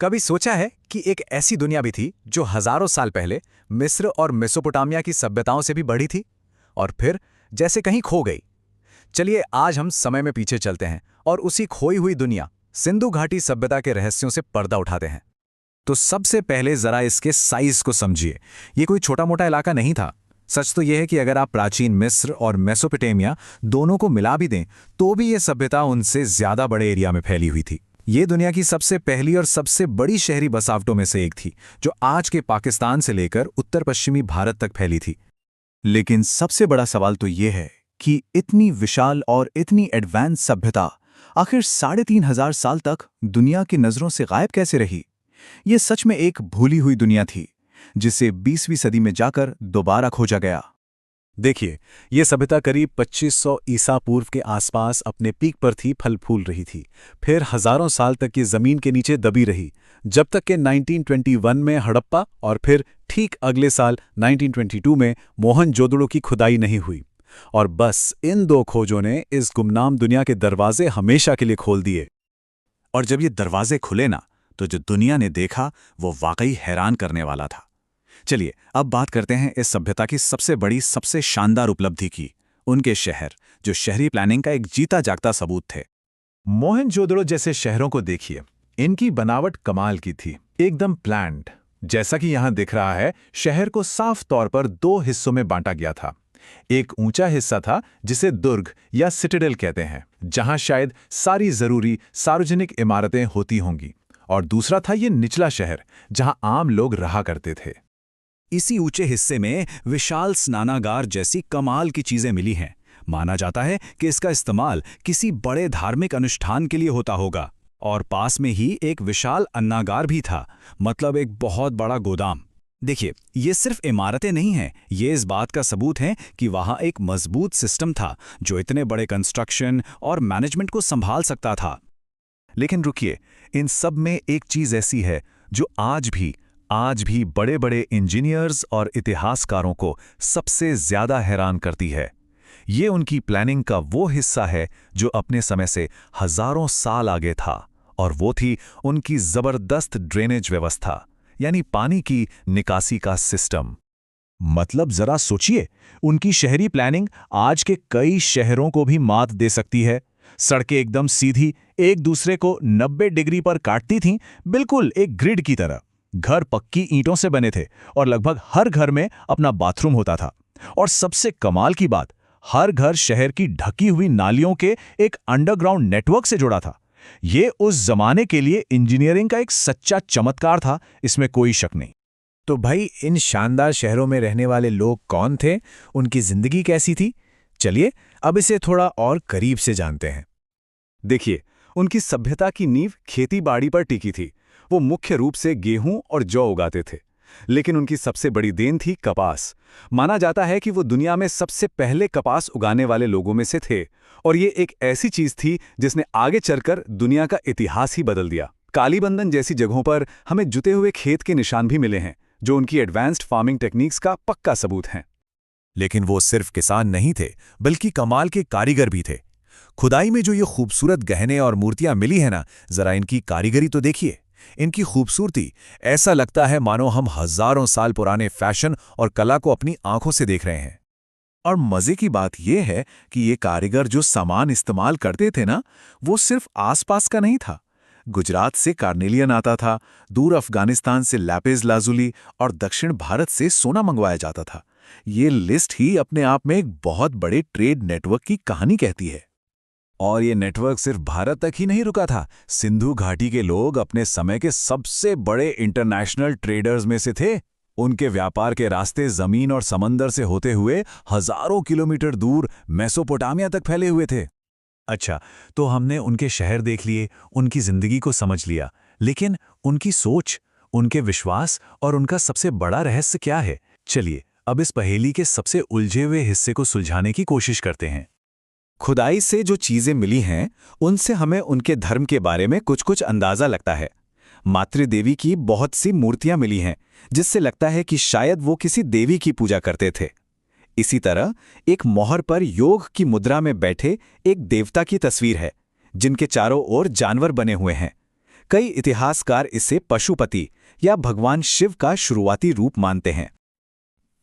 कभी सोचा है कि एक ऐसी दुनिया भी थी जो हजारों साल पहले मिस्र और मेसोपोटामिया की सभ्यताओं से भी बड़ी थी और फिर जैसे कहीं खो गई। चलिए आज हम समय में पीछे चलते हैं और उसी खोई हुई दुनिया सिंधु घाटी सभ्यता के रहस्यों से पर्दा उठाते हैं। तो सबसे पहले जरा इसके साइज को समझिए। ये कोई छोटा मोटा इलाका नहीं था। सच तो यह है कि अगर आप प्राचीन मिस्र और मेसोपोटामिया दोनों को मिला भी दें तो भी ये सभ्यता उनसे ज्यादा बड़े एरिया में फैली हुई थी। ये दुनिया की सबसे पहली और सबसे बड़ी शहरी बसावटों में से एक थी, जो आज के पाकिस्तान से लेकर उत्तर पश्चिमी भारत तक फैली थी। लेकिन सबसे बड़ा सवाल तो ये है कि इतनी विशाल और इतनी एडवांस सभ्यता आखिर 3,500 साल तक दुनिया की नजरों से गायब कैसे रही। ये सच में एक भूली हुई दुनिया थी जिसे 20वीं सदी में जाकर दोबारा खोजा गया। देखिए, ये सभ्यता करीब 2500 ईसा पूर्व के आसपास अपने पीक पर थी, फल फूल रही थी। फिर हजारों साल तक ये जमीन के नीचे दबी रही, जब तक कि 1921 में हड़प्पा और फिर ठीक अगले साल 1922 में मोहनजोदड़ो की खुदाई नहीं हुई। और बस इन दो खोजों ने इस गुमनाम दुनिया के दरवाजे हमेशा के लिए खोल दिए। और जब ये दरवाजे खुले ना, तो जो दुनिया ने देखा वो वाकई हैरान करने वाला था। चलिए अब बात करते हैं इस सभ्यता की सबसे बड़ी, सबसे शानदार उपलब्धि की, उनके शहर, जो शहरी प्लानिंग का एक जीता जागता सबूत थे। मोहनजोदड़ो जैसे शहरों को देखिए। इनकी बनावट कमाल की थी, एकदम प्लान्ड। जैसा कि यहां दिख रहा है, शहर को साफ तौर पर दो हिस्सों में बांटा गया था। एक ऊंचा हिस्सा था जिसे दुर्ग या सिटाडेल कहते हैं, जहां शायद सारी जरूरी सार्वजनिक इमारतें होती होंगी, और दूसरा था ये निचला शहर, जहां आम लोग रहा करते थे। इसी ऊंचे हिस्से में विशाल स्नानागार जैसी कमाल की चीजें मिली हैं। माना जाता है कि इसका इस्तेमाल किसी बड़े धार्मिक अनुष्ठान के लिए होता होगा। और पास में ही एक विशाल अन्नागार भी था, मतलब एक बहुत बड़ा गोदाम। देखिए, ये सिर्फ इमारतें नहीं हैं, ये इस बात का सबूत है कि वहां एक मजबूत सिस्टम था जो इतने बड़े कंस्ट्रक्शन और मैनेजमेंट को संभाल सकता था। लेकिन रुकिए, इन सब में एक चीज ऐसी है जो आज भी बड़े बड़े इंजीनियर्स और इतिहासकारों को सबसे ज्यादा हैरान करती है। ये उनकी प्लानिंग का वो हिस्सा है जो अपने समय से हजारों साल आगे था, और वो थी उनकी जबरदस्त ड्रेनेज व्यवस्था, यानी पानी की निकासी का सिस्टम। मतलब जरा सोचिए, उनकी शहरी प्लानिंग आज के कई शहरों को भी मात दे सकती है। सड़कें एकदम सीधी, एक दूसरे को 90 डिग्री पर काटती थीं, बिल्कुल एक ग्रिड की तरह। घर पक्की ईंटों से बने थे और लगभग हर घर में अपना बाथरूम होता था। और सबसे कमाल की बात, हर घर शहर की ढकी हुई नालियों के एक अंडरग्राउंड नेटवर्क से जुड़ा था। ये उस जमाने के लिए इंजीनियरिंग का एक सच्चा चमत्कार था, इसमें कोई शक नहीं। तो भाई, इन शानदार शहरों में रहने वाले लोग कौन थे, उनकी जिंदगी कैसी थी? चलिए अब इसे थोड़ा और करीब से जानते हैं। देखिए, उनकी सभ्यता की नींव खेती बाड़ी पर टिकी थी। वो मुख्य रूप से गेहूं और जौ उगाते थे, लेकिन उनकी सबसे बड़ी देन थी कपास। माना जाता है कि वो दुनिया में सबसे पहले कपास उगाने वाले लोगों में से थे, और ये एक ऐसी चीज थी जिसने आगे चलकर दुनिया का इतिहास ही बदल दिया। कालीबंधन जैसी जगहों पर हमें जुते हुए खेत के निशान भी मिले हैं, जो उनकी एडवांस्ड फार्मिंग टेक्निक्स का पक्का सबूत हैं। लेकिन वो सिर्फ किसान नहीं थे, बल्कि कमाल के कारीगर भी थे। खुदाई में जो ये खूबसूरत गहने और मूर्तियां मिली है ना, जरा इनकी कारीगरी तो देखिए। इनकी खूबसूरती, ऐसा लगता है मानो हम हजारों साल पुराने फैशन और कला को अपनी आंखों से देख रहे हैं। और मजे की बात यह है कि ये कारीगर जो सामान इस्तेमाल करते थे ना, वो सिर्फ आसपास का नहीं था। गुजरात से कार्नेलियन आता था, दूर अफगानिस्तान से लैपिस लाजुली और दक्षिण भारत से सोना मंगवाया जाता था। ये लिस्ट ही अपने आप में एक बहुत बड़े ट्रेड नेटवर्क की कहानी कहती है। और ये नेटवर्क सिर्फ भारत तक ही नहीं रुका था। सिंधु घाटी के लोग अपने समय के सबसे बड़े इंटरनेशनल ट्रेडर्स में से थे। उनके व्यापार के रास्ते जमीन और समंदर से होते हुए हजारों किलोमीटर दूर मेसोपोटामिया तक फैले हुए थे। अच्छा, तो हमने उनके शहर देख लिए, उनकी जिंदगी को समझ लिया, लेकिन उनकी सोच, उनके विश्वास और उनका सबसे बड़ा रहस्य क्या है? चलिए अब इस पहेली के सबसे उलझे हुए हिस्से को सुलझाने की कोशिश करते हैं। खुदाई से जो चीजें मिली हैं, उनसे हमें उनके धर्म के बारे में कुछ कुछ अंदाजा लगता है। मातृदेवी की बहुत सी मूर्तियां मिली हैं, जिससे लगता है कि शायद वो किसी देवी की पूजा करते थे। इसी तरह एक मोहर पर योग की मुद्रा में बैठे एक देवता की तस्वीर है, जिनके चारों ओर जानवर बने हुए हैं। कई इतिहासकार इसे पशुपति या भगवान शिव का शुरुआती रूप मानते हैं।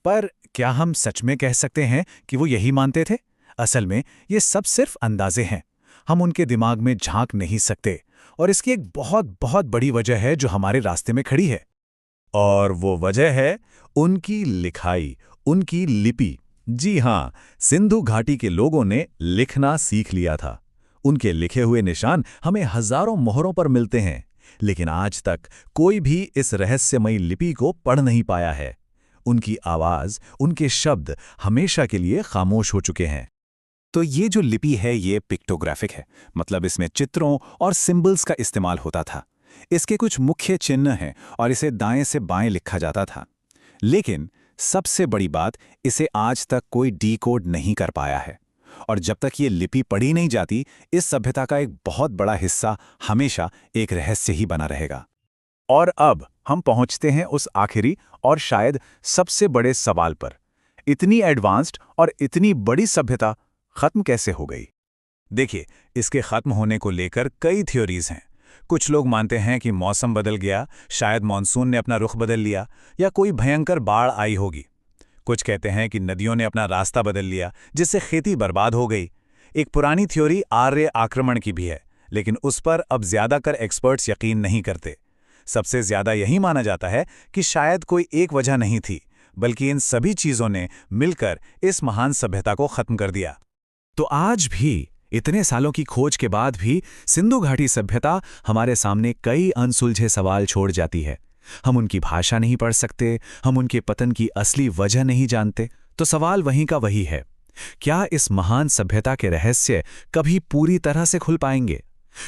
पर क्या हम सच में कह सकते हैं कि वो यही मानते थे? असल में ये सब सिर्फ अंदाजे हैं। हम उनके दिमाग में झांक नहीं सकते, और इसकी एक बहुत बहुत बड़ी वजह है जो हमारे रास्ते में खड़ी है। और वो वजह है उनकी लिखाई, उनकी लिपि। जी हां, सिंधु घाटी के लोगों ने लिखना सीख लिया था। उनके लिखे हुए निशान हमें हजारों मोहरों पर मिलते हैं, लेकिन आज तक कोई भी इस रहस्यमयी लिपि को पढ़ नहीं पाया है। उनकी आवाज, उनके शब्द हमेशा के लिए खामोश हो चुके हैं। तो ये जो लिपि है ये पिक्टोग्राफिक है, मतलब इसमें चित्रों और सिंबल्स का इस्तेमाल होता था। इसके कुछ मुख्य चिन्ह हैं और इसे दाएं से बाएं लिखा जाता था। लेकिन सबसे बड़ी बात, इसे आज तक कोई डीकोड नहीं कर पाया है। और जब तक ये लिपि पढ़ी नहीं जाती, इस सभ्यता का एक बहुत बड़ा हिस्सा हमेशा एक रहस्य ही बना रहेगा। और अब हम पहुंचते हैं उस आखिरी और शायद सबसे बड़े सवाल पर। इतनी एडवांस्ड और इतनी बड़ी सभ्यता खत्म कैसे हो गई? देखिए, इसके खत्म होने को लेकर कई थ्योरीज हैं। कुछ लोग मानते हैं कि मौसम बदल गया, शायद मानसून ने अपना रुख बदल लिया, या कोई भयंकर बाढ़ आई होगी। कुछ कहते हैं कि नदियों ने अपना रास्ता बदल लिया, जिससे खेती बर्बाद हो गई। एक पुरानी थ्योरी आर्य आक्रमण की भी है, लेकिन उस पर अब ज्यादातर एक्सपर्ट्स यकीन नहीं करते। सबसे ज्यादा यही माना जाता है कि शायद कोई एक वजह नहीं थी, बल्कि इन सभी चीजों ने मिलकर इस महान सभ्यता को खत्म कर दिया। तो आज भी, इतने सालों की खोज के बाद भी, सिंधु घाटी सभ्यता हमारे सामने कई अनसुलझे सवाल छोड़ जाती है। हम उनकी भाषा नहीं पढ़ सकते, हम उनके पतन की असली वजह नहीं जानते। तो सवाल वहीं का वही है, क्या इस महान सभ्यता के रहस्य कभी पूरी तरह से खुल पाएंगे?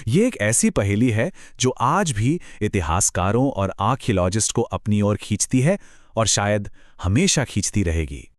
ये एक ऐसी पहेली है जो आज भी इतिहासकारों और आर्कियोलॉजिस्ट को अपनी ओर खींचती है, और शायद हमेशा खींचती रहेगी।